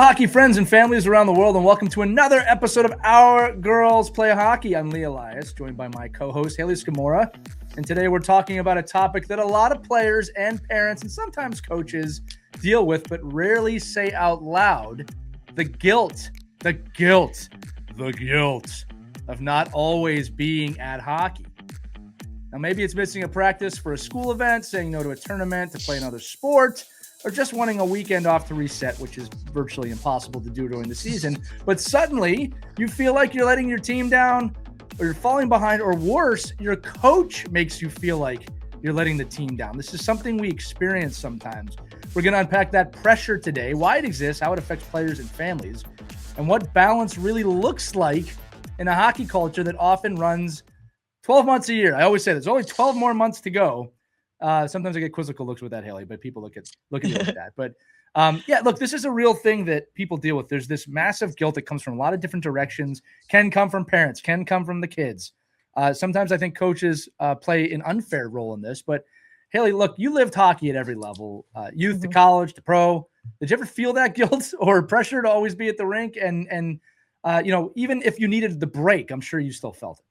hockey friends and families around the world, and welcome to another episode of Our Girls Play Hockey. I'm Elias, joined by my co-host, Hayley Scamurra, and today we're talking about a topic that a lot of players and parents and sometimes coaches deal with, but rarely say out loud: the guilt of not always being at hockey. Now, maybe it's missing a practice for a school event, saying no to a tournament to play another sport, or just wanting a weekend off to reset, which is virtually impossible to do during the season. But suddenly, you feel like you're letting your team down, or you're falling behind, or worse, your coach makes you feel like you're letting the team down. This is something we experience sometimes. We're going to unpack that pressure today, why it exists, how it affects players and families, and what balance really looks like in a hockey culture that often runs 12 months a year. I always say there's only 12 more months to go. Sometimes I get quizzical looks with that, Haley, but people look at me like that. But yeah, look, this is a real thing that people deal with. There's this massive guilt that comes from a lot of different directions, can come from parents, can come from the kids. Sometimes I think coaches play an unfair role in this. But Haley, look, you lived hockey at every level, youth to college to pro. Did you ever feel that guilt or pressure to always be at the rink? And you know, even if you needed the break, I'm sure you still felt it.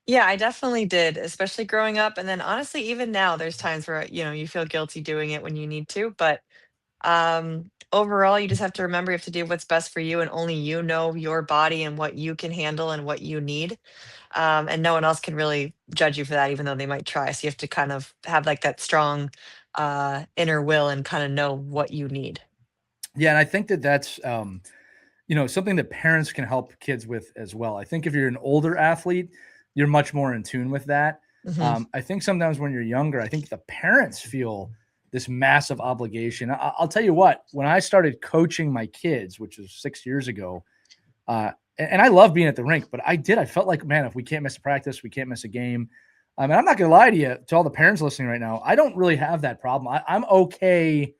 Yeah, I definitely did, especially growing up. And then honestly, even now, there's times where, you feel guilty doing it when you need to. But overall, you just have to remember you have to do what's best for you, and only you know your body and what you can handle and what you need. And no one else can really judge you for that, even though they might try. So you have to kind of have like that strong inner will and kind of know what you need. Yeah, and I think that that's something that parents can help kids with as well. I think if you're an older athlete, you're much more in tune with that. Hmm. I think sometimes when you're younger, I think the parents feel this massive obligation. I'll tell you what, when I started coaching my kids, which was 6 years ago, and I love being at the rink, but I felt like, man, if we can't miss a practice, we can't miss a game. And I'm not going to lie to you, to all the parents listening right now, I don't really have that problem. I'm okay.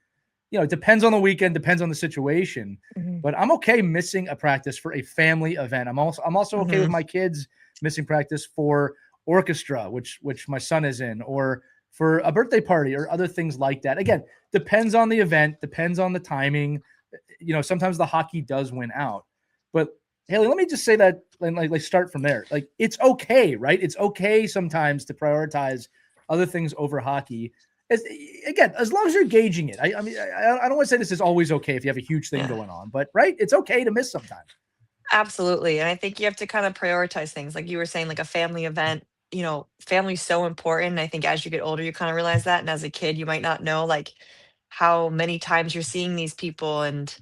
It depends on the weekend, depends on the situation, Hmm. but I'm okay missing a practice for a family event. I'm also okay with Hmm. my kids missing practice for orchestra, which my son is in, or for a birthday party or other things like that. Again, depends on the event, depends on the timing. Sometimes the hockey does win out. But Haley, let me just say that and like start from there. Like, it's okay, right? It's okay sometimes to prioritize other things over hockey. As long as you're gauging it. I don't want to say this is always okay if you have a huge thing Yeah. going on, but right, it's okay to miss sometimes. Absolutely. And I think you have to kind of prioritize things. Like you were saying, like a family event, family's so important. I think as you get older, you kind of realize that. And as a kid, you might not know like how many times you're seeing these people. And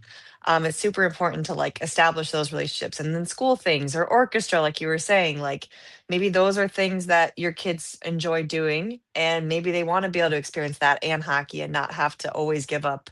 it's super important to like establish those relationships. And then school things or orchestra, like you were saying, like maybe those are things that your kids enjoy doing. And maybe they want to be able to experience that and hockey and not have to always give up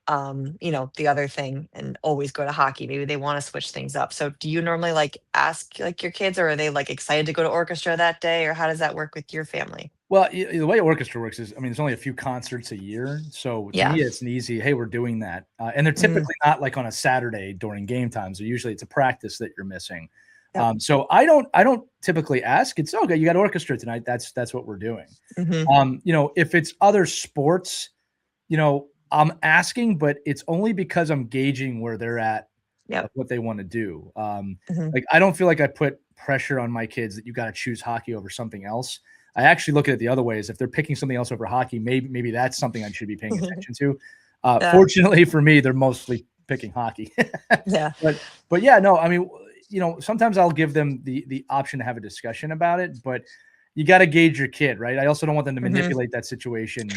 the other thing and always go to hockey. Maybe they want to switch things up. So do you normally like ask like your kids, or are they like excited to go to orchestra that day, or how does that work with your family? Well, the way orchestra works is, there's only a few concerts a year. So to Yeah. me, it's an easy, hey, we're doing that. And they're Mm, typically not like on a Saturday during game times. So usually it's a practice that you're missing. yep. So I don't typically ask. It's okay. You got orchestra tonight. That's what we're doing. Hmm. If it's other sports, I'm asking, but it's only because I'm gauging where they're at, Yep. of what they want to do. Hmm. Like, I don't feel like I put pressure on my kids that you got to choose hockey over something else. I actually look at it the other way: is if they're picking something else over hockey, maybe that's something I should be paying attention to. Yeah. Fortunately for me, they're mostly picking hockey. Yeah. But yeah, no, sometimes I'll give them the option to have a discussion about it, but you got to gauge your kid, right? I also don't want them to Hmm. manipulate that situation.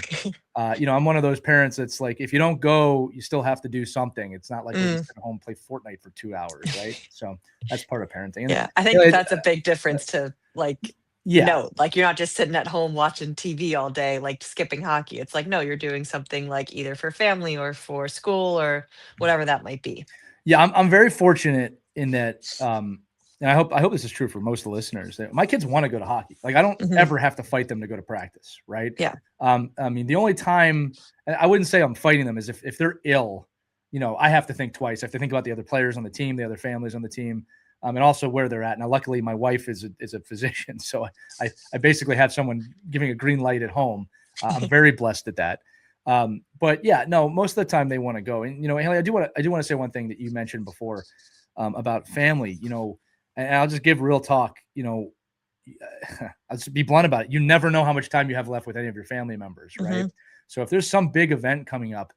I'm one of those parents that's like, if you don't go, you still have to do something. It's not like we're Mm, just at home play Fortnite for 2 hours, right? So that's part of parenting. And yeah. I think you know, that's a big difference to like yeah, no, like you're not just sitting at home watching TV all day, like skipping hockey. It's like, no, you're doing something like either for family or for school or whatever that might be. yeah, I'm very fortunate in that, and I hope this is true for most of the listeners, that my kids want to go to hockey. Like, I don't Hmm. ever have to fight them to go to practice, right? Yeah. The only time, and I wouldn't say I'm fighting them, is if they're ill. I have to think twice. I have to think about the other players on the team, the other families on the team, and also where they're at. Now, luckily, my wife is a physician, so I basically have someone giving a green light at home. I'm very blessed at that. But yeah, no, most of the time they want to go. And, Haley, I do want to say one thing that you mentioned before, about family, and I'll just give real talk, I'll just be blunt about it. You never know how much time you have left with any of your family members, right? Hmm. So if there's some big event coming up,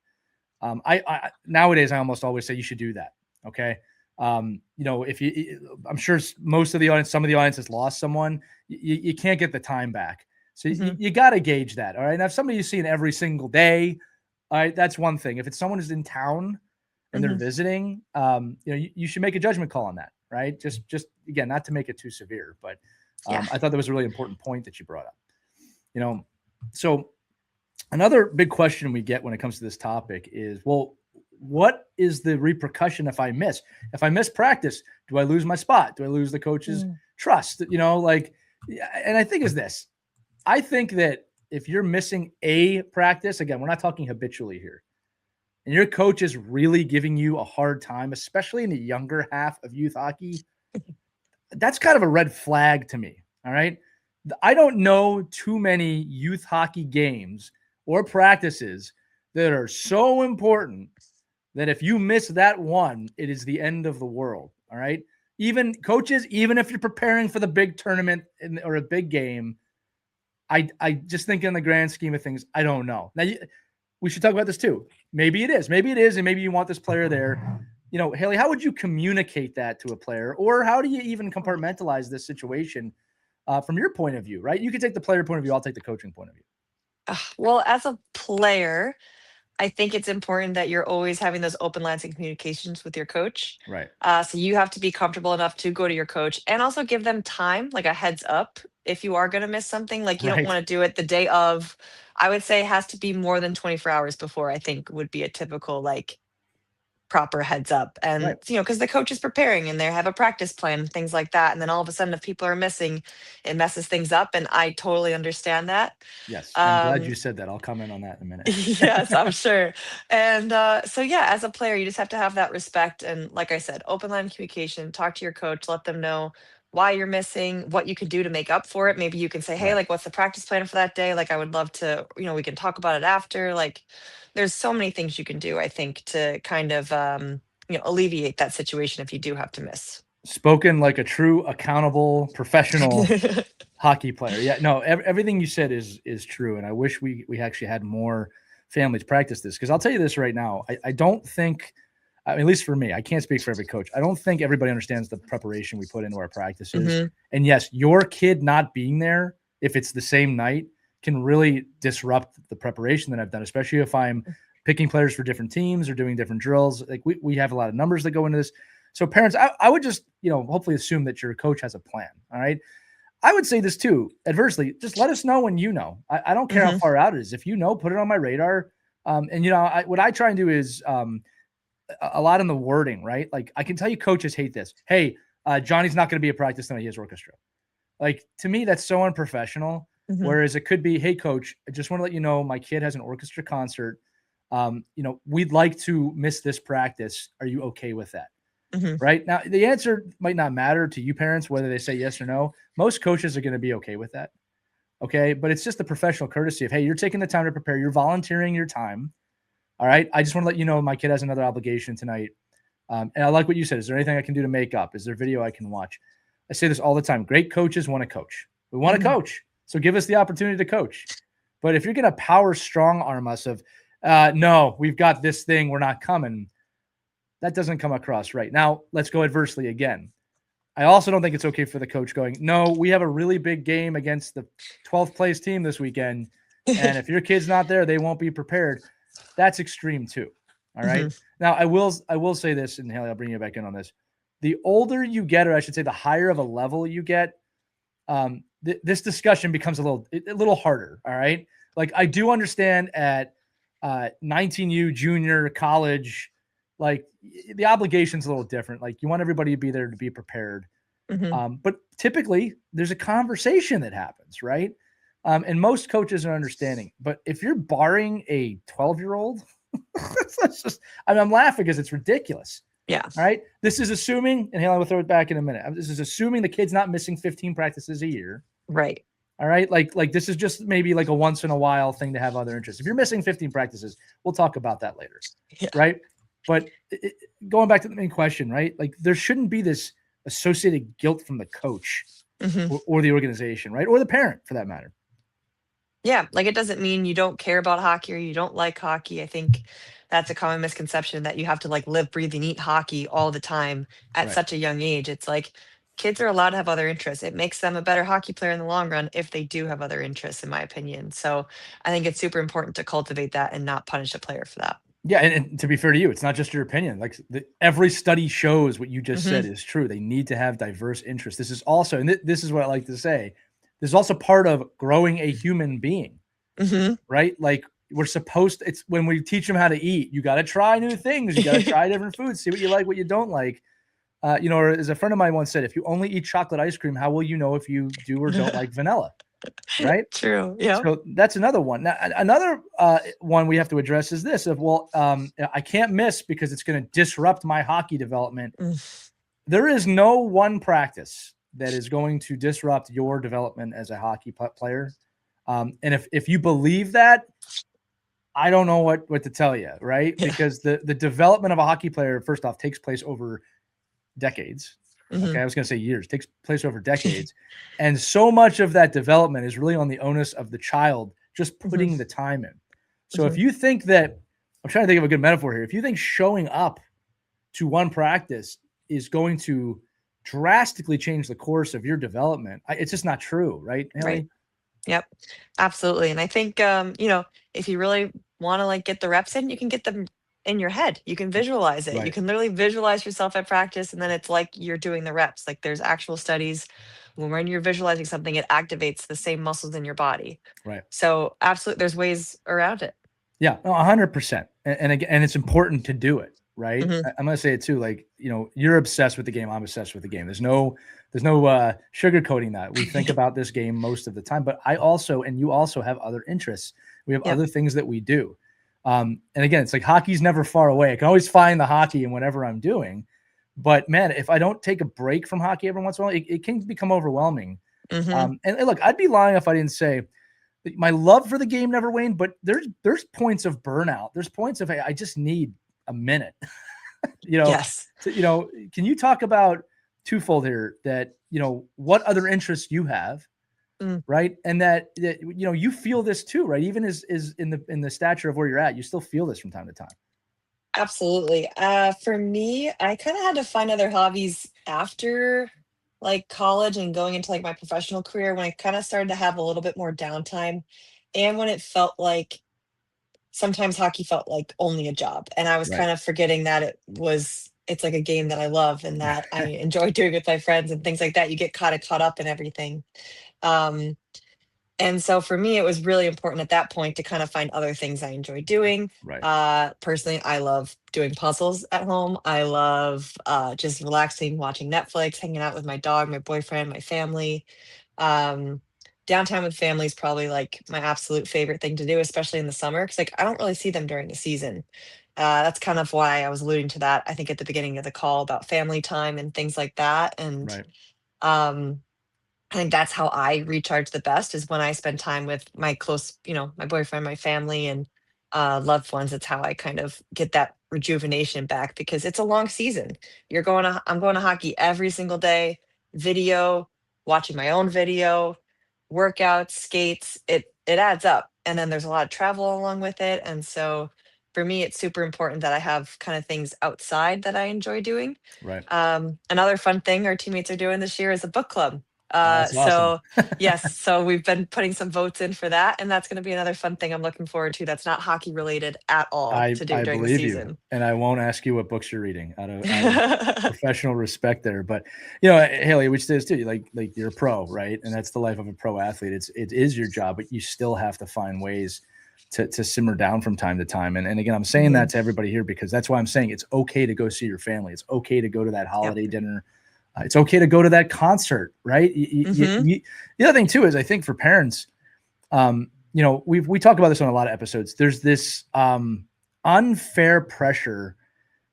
I nowadays I almost always say you should do that. Okay. If I'm sure most of the audience, some of the audience has lost someone. You can't get the time back. So Hmm. you got to gauge that. All right. Now, if somebody you've seen every single day, all right, that's one thing. If it's someone who's in town and they're Hmm. visiting, you should make a judgment call on that. Right. Just again, not to make it too severe, but Yeah. I thought that was a really important point that you brought up. So another big question we get when it comes to this topic is, well, what is the repercussion if I miss? If I miss practice, do I lose my spot? Do I lose the coach's trust? And I think is this. I think that if you're missing a practice, again, we're not talking habitually here, and your coach is really giving you a hard time, especially in the younger half of youth hockey, that's kind of a red flag to me. All right. I don't know too many youth hockey games or practices that are so important that if you miss that one, it is the end of the world. All right. Even coaches, even if you're preparing for the big tournament or a big game, I just think in the grand scheme of things, I don't know. Now, we should talk about this too. Maybe it is. And maybe you want this player there. Haley, how would you communicate that to a player, or how do you even compartmentalize this situation from your point of view? Right? You can take the player point of view. I'll take the coaching point of view. Well, as a player, I think it's important that you're always having those open lines and communications with your coach. Right. So you have to be comfortable enough to go to your coach and also give them time, like a heads up if you are going to miss something. Like you don't Right. want to do it the day of. I would say it has to be more than 24 hours before, I think would be a typical like proper heads up. And Right. because the coach is preparing and they have a practice plan and things like that. And then all of a sudden if people are missing, it messes things up. And I totally understand that. Yes. I'm glad Um, you said that. I'll comment on that in a minute. Yes, I'm sure. And so, yeah, as a player, you just have to have that respect. And like I said, open line communication, talk to your coach, let them know why you're missing, what you could do to make up for it. Maybe you can say, hey, Right. like, what's the practice plan for that day? Like, I would love to, we can talk about it after. Like, there's so many things you can do, I think, to kind of, alleviate that situation if you do have to miss. Spoken like a true, accountable, professional hockey player. Yeah, no, everything you said is true, and I wish we actually had more families practice this, because I'll tell you this right now. I don't think, I mean, at least for me, I can't speak for every coach. I don't think everybody understands the preparation we put into our practices. Hmm. And yes, your kid not being there, if it's the same night, can really disrupt the preparation that I've done, especially if I'm picking players for different teams or doing different drills. Like we have a lot of numbers that go into this. So parents, I would just, hopefully assume that your coach has a plan. All right. I would say this too, adversely, just let us know when you know. I don't care how Hmm. far out it is. If you know, put it on my radar. What I try and do is a lot in the wording, right? Like I can tell you coaches hate this. Hey, Johnny's not going to be at practice tonight. He has orchestra. Like to me, that's so unprofessional. Hmm. Whereas it could be, hey, coach, I just want to let you know my kid has an orchestra concert. We'd like to miss this practice. Are you okay with that? Hmm. Right now, the answer might not matter to you parents, whether they say yes or no. Most coaches are going to be okay with that. Okay. But it's just the professional courtesy of, hey, you're taking the time to prepare. You're volunteering your time. All right. I just want to let you know my kid has another obligation tonight. And I like what you said. Is there anything I can do to make up? Is there video I can watch? I say this all the time. Great coaches want to coach. We want to Hmm. coach. So give us the opportunity to coach. But if you're going to power strong arm us of, no, we've got this thing, we're not coming, that doesn't come across right. Now, let's go adversely again. I also don't think it's okay for the coach going, no, we have a really big game against the 12th place team this weekend. And if your kid's not there, they won't be prepared. That's extreme too. All right. Hmm. Now I will say this, and Haley, I'll bring you back in on this. The older you get, or I should say the higher of a level you get, this discussion becomes a little harder. All right. Like I do understand at 19U junior college, like the obligation's a little different. Like you want everybody to be there to be prepared. Hmm. But typically there's a conversation that happens, right? And most coaches are understanding. But if you're barring a 12-year-old, that's just, I'm laughing because it's ridiculous. Yeah. All right. This is assuming, and Haley, will throw it back in a minute. This is assuming the kid's not missing 15 practices a year. Right. All right. Like this is just maybe like a once in a while thing to have other interests. If you're missing 15 practices, we'll talk about that later. Yeah. Right. But going back to the main question, right? Like there shouldn't be this associated guilt from the coach or the organization, right? Or the parent for that matter. Yeah, like, it doesn't mean you don't care about hockey or you don't like hockey. I think that's a common misconception that you have to, like, live, breathe, and eat hockey all the time at Right. such a young age. It's like, kids are allowed to have other interests. It makes them a better hockey player in the long run if they do have other interests, in my opinion. So, I think it's super important to cultivate that and not punish a player for that. Yeah, and to be fair to you, it's not just your opinion. Like every study shows what you just said Mhm, is true. They need to have diverse interests. This is also, and this is what I like to say, this is also part of growing a human being, mhm. right? Like we're supposed to, it's when we teach them how to eat, you got to try new things. You got to try different foods, see what you like, what you don't like. Or as a friend of mine once said, if you only eat chocolate ice cream, how will you know if you do or don't like vanilla? Right. True, yeah. So that's another one. Now, another one we have to address is this of, well, I can't miss because it's going to disrupt my hockey development. Mm, There is no one practice that is going to disrupt your development as a hockey player. And if you believe that, I don't know what to tell you, right? yeah, Because the development of a hockey player, first off, takes place over decades. Okay, mhm. I was going to say years. Takes place over decades, and so much of that development is really on the onus of the child just Mhm, putting the time in. So if mhm. you think that, I'm trying to think of a good metaphor here. If you think showing up to one practice is going to drastically change the course of your development, it's just not true, right, Right. Haley? Yep, absolutely. And I think, if you really want to like get the reps in, you can get them in your head. You can visualize it. You Right, can literally visualize yourself at practice, and then it's like you're doing the reps. Like there's actual studies when you're visualizing something, it activates the same muscles in your body. right. So absolutely, there's ways around it. Yeah, no, 100%. And again, and it's important to do it, right? Hmm. I'm gonna say it too. Like, you're obsessed with the game. I'm obsessed with the game. There's no sugarcoating that. We think about this game most of the time, but I also, and you also have other interests. We have Yep. other things that we do. And again, it's like hockey's never far away. I can always find the hockey in whatever I'm doing. But man, if I don't take a break from hockey every once in a while, it can become overwhelming. Hmm. And look, I'd be lying if I didn't say my love for the game never waned, but there's points of burnout. There's points of, hey, I just need a minute. you know, Yes. can you talk about twofold here that, what other interests you have, Mm, right? And that you feel this too, right? Even is in the stature of where you're at, you still feel this from time to time. absolutely. For me, I kind of had to find other hobbies after like college and going into like my professional career when I kind of started to have a little bit more downtime and when it felt like sometimes hockey felt like only a job and I was Right. kind of forgetting that it's like a game that I love and that I enjoy doing with my friends and things like that. You get kind of caught up in everything. Um, and so for me, it was really important at that point to kind of find other things I enjoy doing. Right. Personally, I love doing puzzles at home. I love just relaxing, watching Netflix, hanging out with my dog, my boyfriend, my family. Um, Downtime with family is probably like my absolute favorite thing to do, especially in the summer, because like I don't really see them during the season. That's kind of why I was alluding to that, I think, at the beginning of the call about family time and things like that. And Right. um, I think that's how I recharge the best is when I spend time with my close, my boyfriend, my family, and loved ones. It's how I kind of get that rejuvenation back because it's a long season. I'm going to hockey every single day, video, watching my own video, workouts, skates. It adds up, and then there's a lot of travel along with it. And so, for me, it's super important that I have kind of things outside that I enjoy doing. Right. Another fun thing our teammates are doing this year is a book club. That's awesome. So yes, so we've been putting some votes in for that, and that's going to be another fun thing I'm looking forward to. That's not hockey related at all I to do I during the believe you, season. and I won't ask you what books you're reading out of professional respect there. But Haley, which says too, like you're a pro, right? And that's the life of a pro athlete. It is your job, but you still have to find ways to simmer down from time to time. And again, I'm saying Mhm. that to everybody here because that's why I'm saying it's okay to go see your family. It's okay to go to that Yep. holiday dinner. It's okay to go to that concert, right? Mhm. The other thing too is I think for parents, we talk about this on a lot of episodes. There's this unfair pressure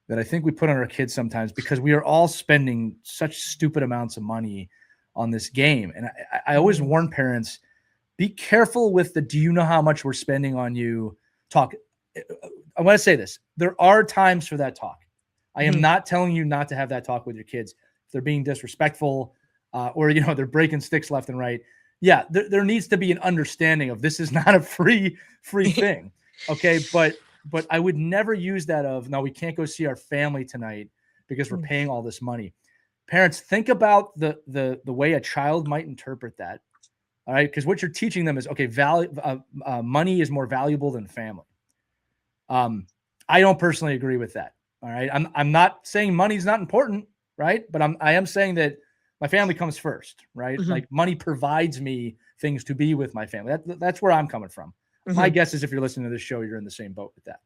that I think we put on our kids sometimes because we are all spending such stupid amounts of money on this game. And I always Mhm. warn parents, be careful with the, do you know how much we're spending on you talk. I want to say this. There are times for that talk. I am not telling you not to have that talk with your kids. If they're being disrespectful or, they're breaking sticks left and right. Yeah, there needs to be an understanding of this is not a free thing. Okay. But I would never use that of, no, we can't go see our family tonight because we're paying all this money. Parents, think about the way a child might interpret that. All right. Because what you're teaching them is, okay, money is more valuable than family. I don't personally agree with that. All right. I'm not saying money's not important, right? But I am saying that my family comes first, right? Like money provides me things to be with my family. That's where I'm coming from. My guess is if you're listening to this show, you're in the same boat with that.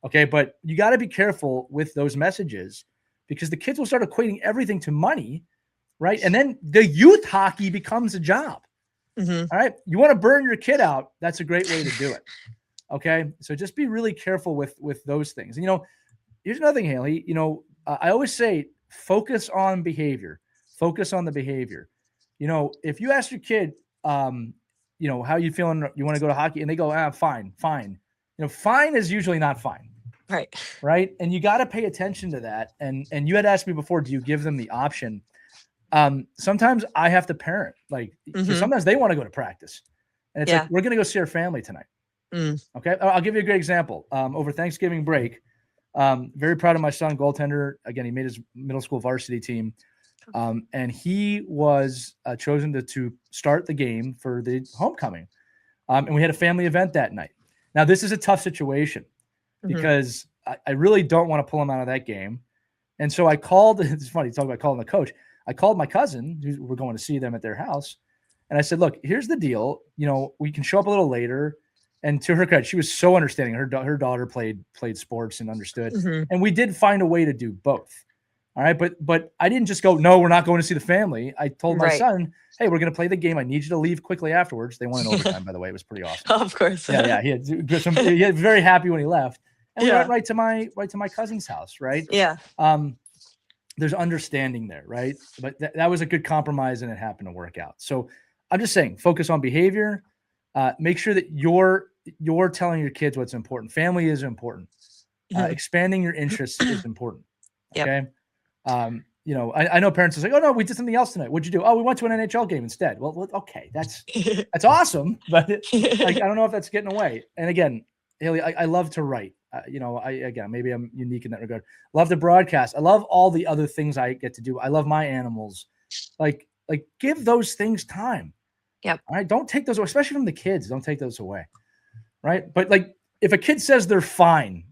Okay. But you got to be careful with those messages because the kids will start equating everything to money, right? And then the youth hockey becomes a job. All right. You want to burn your kid out. That's a great way to do it. Okay. So just be really careful with those things. And, here's another thing, Hayley, I always say, focus on behavior, focus on the behavior. If you ask your kid, how you feeling, you want to go to hockey and they go, fine. Fine is usually not fine. Right. Right. And you got to pay attention to that. And you had asked me before, do you give them the option? Sometimes I have to parent, like, sometimes they want to go to practice and it's like, we're going to go see our family tonight. Okay. I'll give you a great example. Over Thanksgiving break, very proud of my son, goaltender. Again, he made his middle school varsity team. And he was chosen to start the game for the homecoming. And we had a family event that night. Now, this is a tough situation because I really don't want to pull him out of that game. And so I called, it's funny, talk about calling the coach. I called my cousin, who we're going to see them at their house. And I said, look, here's the deal. We can show up a little later. And to her credit, she was so understanding. Her daughter played sports and understood. And we did find a way to do both. All right. But I didn't just go, no, we're not going to see the family. I told my son, hey, we're going to play the game. I need you to leave quickly afterwards. They won in overtime, by the way. It was pretty awesome. Of course. Yeah. He was very happy when he left. And we went right to my cousin's house. Right. Yeah. There's understanding there. Right. But that was a good compromise and it happened to work out. So I'm just saying, focus on behavior. Make sure that you're telling your kids what's important. Family is important. Expanding your interests is important. Okay. I know parents are like, oh no, we did something else tonight. What'd you do? Oh, we went to an NHL game instead. Well, okay. That's awesome. But I don't know if that's getting away. And again, Hayley, I love to write. Maybe I'm unique in that regard. Love to broadcast. I love all the other things I get to do. I love my animals. Like give those things time. Yep. All right. Don't take those away, especially from the kids. Don't take those away. Right. But like if a kid says they're fine,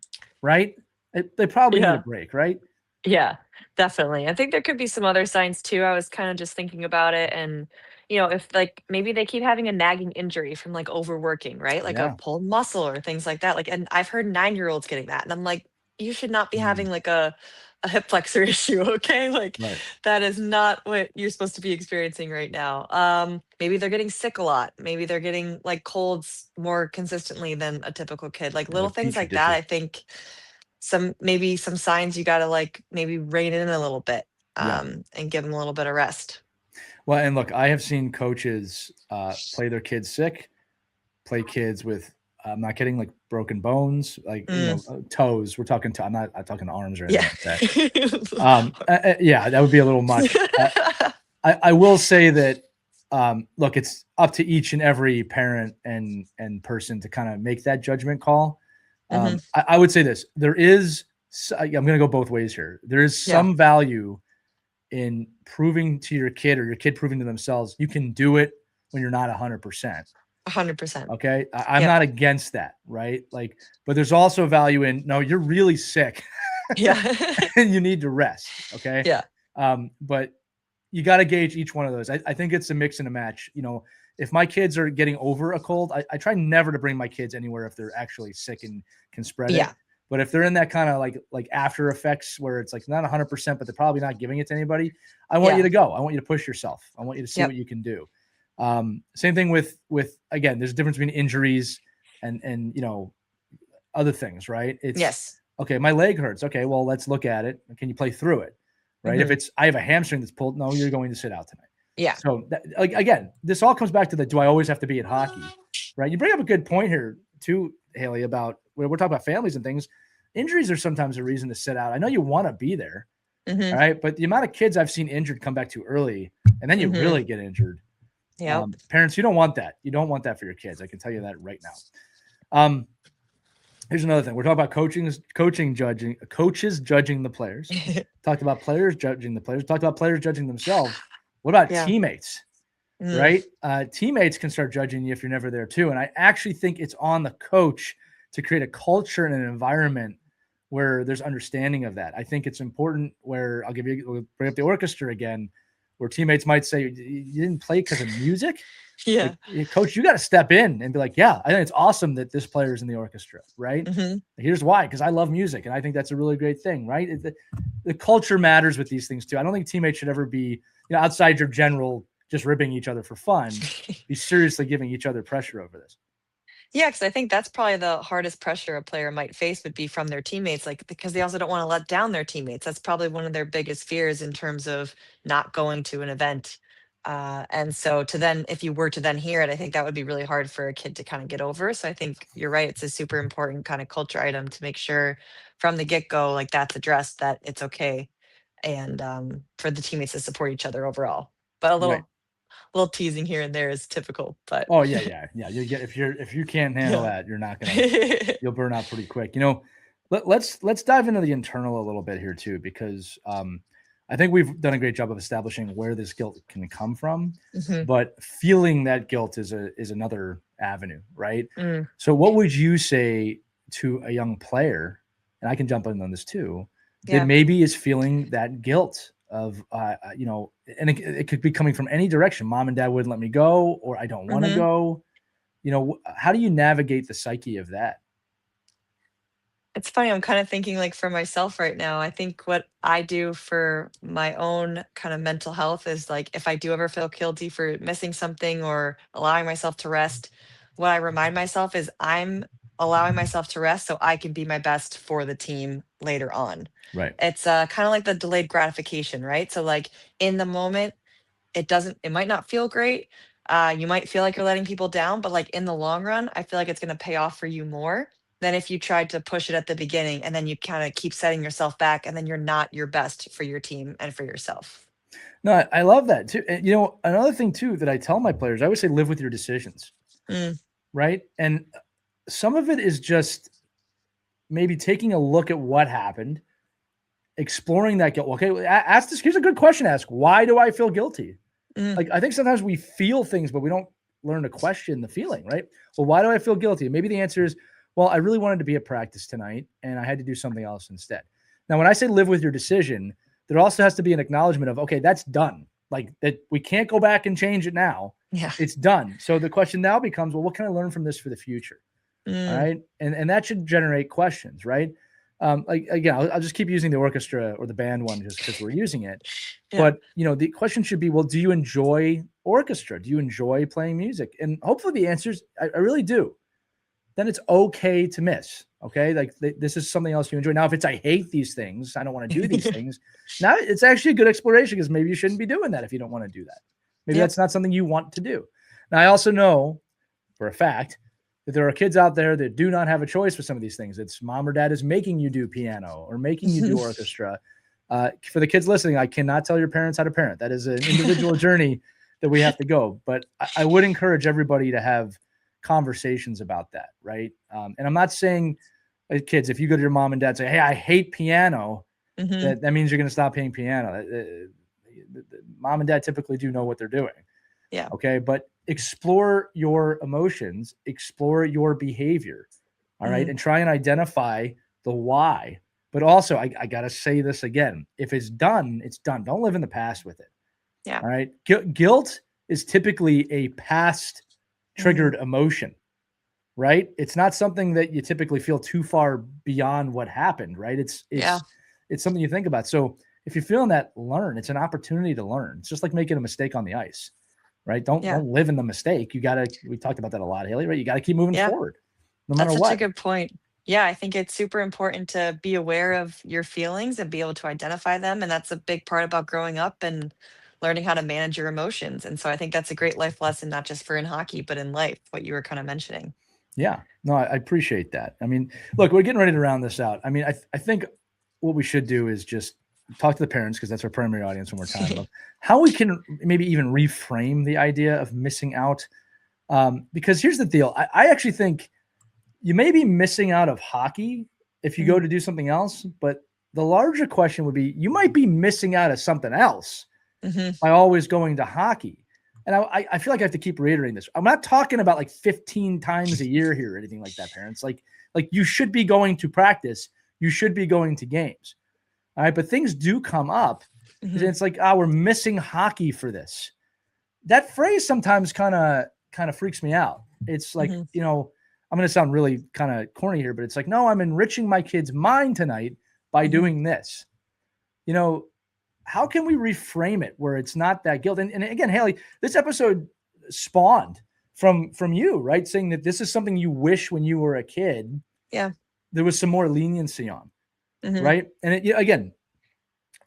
right, they probably need a break. Right. Yeah, definitely. I think there could be some other signs too. I was kind of just thinking about it. And, if like maybe they keep having a nagging injury from like overworking, right? Like a pulled muscle or things like that. Like, and I've heard 9-year-olds getting that. And I'm like, you should not be having like a hip flexor issue. Okay. Like that is not what you're supposed to be experiencing right now. Maybe they're getting sick a lot. Maybe they're getting like colds more consistently than a typical kid. Like little things like that. I think some signs you got to like maybe rein in a little bit and give them a little bit of rest. Well, and look, I have seen coaches play their kids sick, play kids with, I'm not kidding, like broken bones, like toes. We're talking I'm not talking arms or anything like that. That would be a little much. I will say that look, it's up to each and every parent and person to kind of make that judgment call. I would say this, I'm going to go both ways here. There is some value in proving to your kid or your kid proving to themselves, you can do it when you're not 100%. 100%. Okay. I'm not against that. Right. Like, but there's also value in, no, you're really sick. And you need to rest. Okay. Yeah. But you got to gauge each one of those. I think it's a mix and a match. If my kids are getting over a cold, I try never to bring my kids anywhere if they're actually sick and can spread it. But if they're in that kind of like after effects where it's like not 100%, but they're probably not giving it to anybody, I want you to go. I want you to push yourself. I want you to see what you can do. Same thing with again, there's a difference between injuries and other things, right? It's okay. My leg hurts. Okay. Well, let's look at it. Can you play through it? Right. If it's, I have a hamstring that's pulled, no, you're going to sit out tonight. Yeah. So like, again, this all comes back to the, do I always have to be at hockey? Right. You bring up a good point here too, Haley, about when we're talking about families and things. Injuries are sometimes a reason to sit out. I know you want to be there. Hmm. All right. But the amount of kids I've seen injured come back too early and then you Hmm. really get injured. Yep. Parents, you don't want that. You don't want that for your kids. I can tell you that right now. Here's another thing. We're talking about coaches judging the players. Talked about players judging the players. Talked about players judging themselves. What about Yeah. teammates? Mm. Right? Teammates can start judging you if you're never there too. And I actually think it's on the coach to create a culture and an environment where there's understanding of that. I think it's important where we'll bring up the orchestra again, where teammates might say, you didn't play because of music. Yeah. Like, coach, you got to step in and be like, yeah, I think it's awesome that this player is in the orchestra, right? Hmm. Here's why, because I love music and I think that's a really great thing, right? The culture matters with these things too. I don't think teammates should ever be, outside your general just ribbing each other for fun. Be seriously giving each other pressure over this. Yeah, because I think that's probably the hardest pressure a player might face would be from their teammates, like because they also don't want to let down their teammates. That's probably one of their biggest fears in terms of not going to an event. And so to then, if you were to then hear it, I think that would be really hard for a kid to kind of get over. So I think you're right. It's a super important kind of culture item to make sure from the get go, like that's addressed, that it's okay. And for the teammates to support each other overall. But a Right. little teasing here and there is typical, but Oh yeah. You get if you can't handle yeah. that, you'll burn out pretty quick. Let's dive into the internal a little bit here too, because I think we've done a great job of establishing where this guilt can come from, Mhm. but feeling that guilt is another avenue, right? Mm, So, what would you say to a young player? And I can jump in on this too. That yeah. maybe is feeling that guilt of, and it could be coming from any direction. Mom and dad wouldn't let me go, or I don't want to Mhm. go. How do you navigate the psyche of that? It's funny, I'm kinda thinking, like, for myself right now, I think what I do for my own kind of mental health is, like, if I do ever feel guilty for missing something or allowing myself to rest, what I remind myself is I'm allowing myself to rest so I can be my best for the team later on. Right. It's, kinda like the delayed gratification, right? So, like, in the moment, it might not feel great. You might feel like you're letting people down, but like in the long run, I feel like it's going to pay off for you more than if you tried to push it at the beginning and then you kind of keep setting yourself back and then you're not your best for your team and for yourself. No, I love that too. And, another thing too that I tell my players, I always say, live with your decisions, Mm, right? And some of it is just maybe taking a look at what happened, exploring that guilt. Okay, ask this. Here's a good question to ask. Why do I feel guilty? mm, Like, I think sometimes we feel things, but we don't learn to question the feeling, right? Well, why do I feel guilty? Maybe the answer is, well, I really wanted to be at practice tonight and I had to do something else instead. Now, when I say live with your decision, there also has to be an acknowledgement of, okay, that's done. Like, that we can't go back and change it now. yeah. It's done. So the question now becomes, well, what can I learn from this for the future? All Mm, right. And that should generate questions, right? Like, again, I'll just keep using the orchestra or the band one just because we're using it. yeah. But, the question should be, well, do you enjoy orchestra? Do you enjoy playing music? And hopefully the answer is, I really do. Then it's okay to miss. Okay. Like, this is something else you enjoy. Now, if it's, I hate these things, I don't want to do these things. Now it's actually a good exploration, because maybe you shouldn't be doing that if you don't want to do that. Maybe Yep. that's not something you want to do. Now, I also know for a fact that there are kids out there that do not have a choice with some of these things. It's mom or dad is making you do piano or making you do orchestra. For the kids listening, I cannot tell your parents how to parent. That is an individual journey that we have to go. But I would encourage everybody to have conversations about that, right? And I'm not saying, kids, if you go to your mom and dad and say, hey, I hate piano, Hmm. that means you're going to stop playing piano. Mom and dad typically do know what they're doing. Yeah. Okay. But explore your emotions, explore your behavior. All right. Hmm. And try and identify the why. But also, I got to say this again. If it's done, it's done. Don't live in the past with it. Yeah. All right. Guilt is typically a past Hmm. triggered emotion, right? It's not something that you typically feel too far beyond what happened, right? Yeah. It's something you think about. So if you're feeling that, learn. It's an opportunity to learn. It's just like making a mistake on the ice, right? Yeah. Don't live in the mistake. We talked about that a lot, Haley, right? You got to keep moving Yeah. forward no matter That's such a what. good point. Yeah, I think it's super important to be aware of your feelings and be able to identify them. And that's a big part about growing up and learning how to manage your emotions. And so I think that's a great life lesson, not just for in hockey, but in life, what you were kind of mentioning. Yeah, no, I appreciate that. I mean, look, we're getting ready to round this out. I mean, I think what we should do is just talk to the parents, because that's our primary audience when we're talking about how we can maybe even reframe the idea of missing out. Because here's the deal. I actually think you may be missing out of hockey if you go to do something else, but the larger question would be, you might be missing out of something else by always going to hockey. And I feel like I have to keep reiterating this. I'm not talking about like 15 times a year here or anything like that, parents. Like you should be going to practice. You should be going to games. All right. But things do come up. And it's like, we're missing hockey for this. That phrase sometimes kind of freaks me out. It's like, you know, I'm going to sound really kind of corny here, but it's like, no, I'm enriching my kid's mind tonight by doing this. You know, how can we reframe it where it's not that guilt? And again, Hayley, this episode spawned from you, right? Saying that this is something you wish when you were a kid. Yeah. There was some more leniency on, right? And again,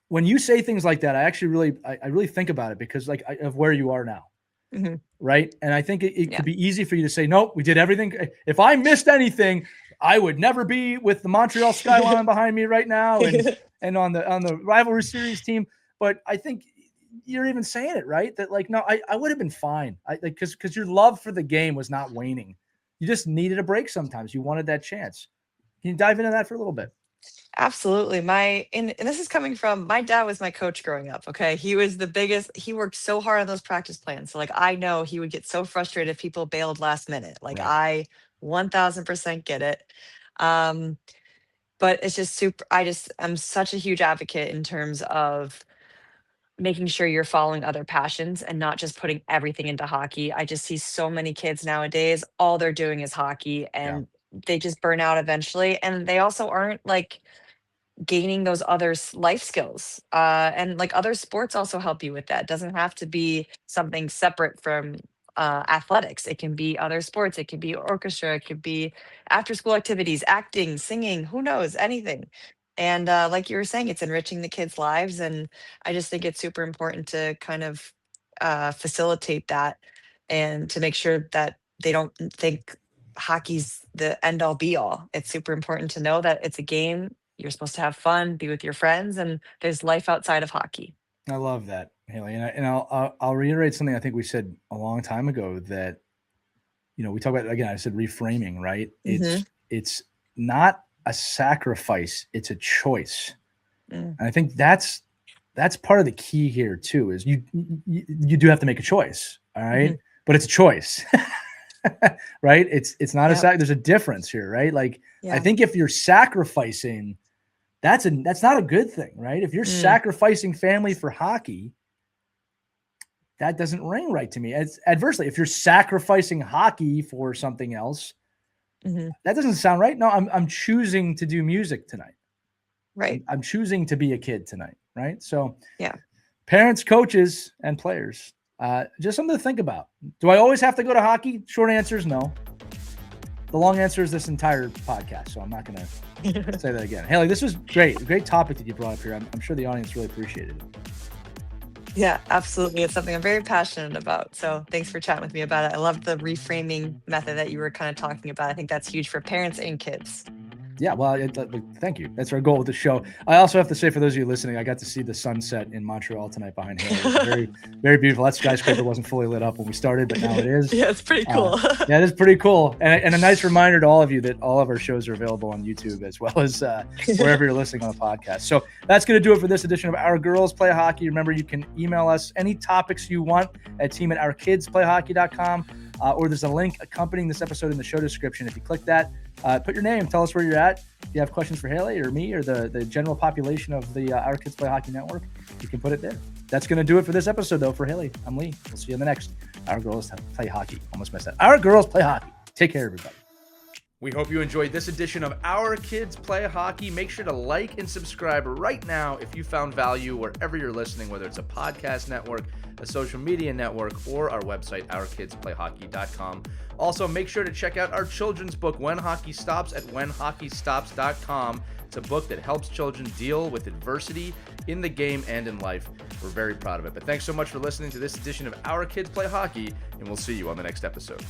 when you say things like that, I actually really think about it, because like of where you are now. Right. And I think it could be easy for you to say, nope, we did everything. If I missed anything, I would never be with the Montreal Skyline behind me right now and on the rivalry series team. But I think you're even saying it, right? That like, no, I would have been fine. Because your love for the game was not waning. You just needed a break sometimes. You wanted that chance. Can you dive into that for a little bit? Absolutely. And this is coming from, my dad was my coach growing up. Okay. He was the biggest, he worked so hard on those practice plans. So like, I know he would get so frustrated if people bailed last minute. Like I 1000% get it. But it's just I'm such a huge advocate in terms of making sure you're following other passions and not just putting everything into hockey. I just see so many kids nowadays, all they're doing is hockey, and they just burn out eventually. And they also aren't like gaining those other life skills. And like other sports also help you with that. It doesn't have to be something separate from athletics. It can be other sports. It could be orchestra. It could be after school activities, acting, singing, who knows, anything. And like you were saying, it's enriching the kids' lives. And I just think it's super important to kind of facilitate that, and to make sure that they don't think hockey's the end all be all. It's super important to know that it's a game. You're supposed to have fun, be with your friends, and there's life outside of hockey. I love that, Hayley. And I'll reiterate something I think we said a long time ago, that, you know, we talk about, again, I said reframing, right? It's not a sacrifice, it's a choice. And I think that's part of the key here too, is you do have to make a choice. All right. But it's a choice. Right? It's not there's a difference here, right? Like I think if you're sacrificing, that's not a good thing, right? If you're sacrificing family for hockey, that doesn't ring right to me. As adversely, if you're sacrificing hockey for something else, that doesn't sound right. No, I'm choosing to do music tonight. Right. I'm choosing to be a kid tonight. Right. So parents, coaches, and players, just something to think about. Do I always have to go to hockey? Short answer is no. The long answer is this entire podcast, so I'm not going to say that again. Hayley, this was great. A great topic that you brought up here. I'm sure the audience really appreciated it. Yeah, absolutely. It's something I'm very passionate about. So thanks for chatting with me about it. I love the reframing method that you were kind of talking about. I think that's huge for parents and kids. Yeah, well, thank you. That's our goal with the show. I also have to say, for those of you listening, I got to see the sunset in Montreal tonight behind Hayley. It was very, very beautiful. That skyscraper wasn't fully lit up when we started, but now it is. Yeah, it's pretty cool. Yeah, it is pretty cool. And a nice reminder to all of you that all of our shows are available on YouTube, as well as wherever you're listening on a podcast. So that's going to do it for this edition of Our Girls Play Hockey. Remember, you can email us any topics you want at team@ourkidsplayhockey.com. Or there's a link accompanying this episode in the show description. If you click that, put your name, tell us where you're at. If you have questions for Hayley or me or the general population of the Our Kids Play Hockey Network, you can put it there. That's going to do it for this episode, though. For Hayley, I'm Lee. We'll see you in the next Our Girls Play Hockey. Almost messed that. Our Girls Play Hockey. Take care, everybody. We hope you enjoyed this edition of Our Kids Play Hockey. Make sure to like and subscribe right now if you found value wherever you're listening, whether it's a podcast network, a social media network, or our website, ourkidsplayhockey.com. Also, make sure to check out our children's book, When Hockey Stops, at whenhockeystops.com. It's a book that helps children deal with adversity, in the game and in life. We're very proud of it. But thanks so much for listening to this edition of Our Kids Play Hockey, and we'll see you on the next episode.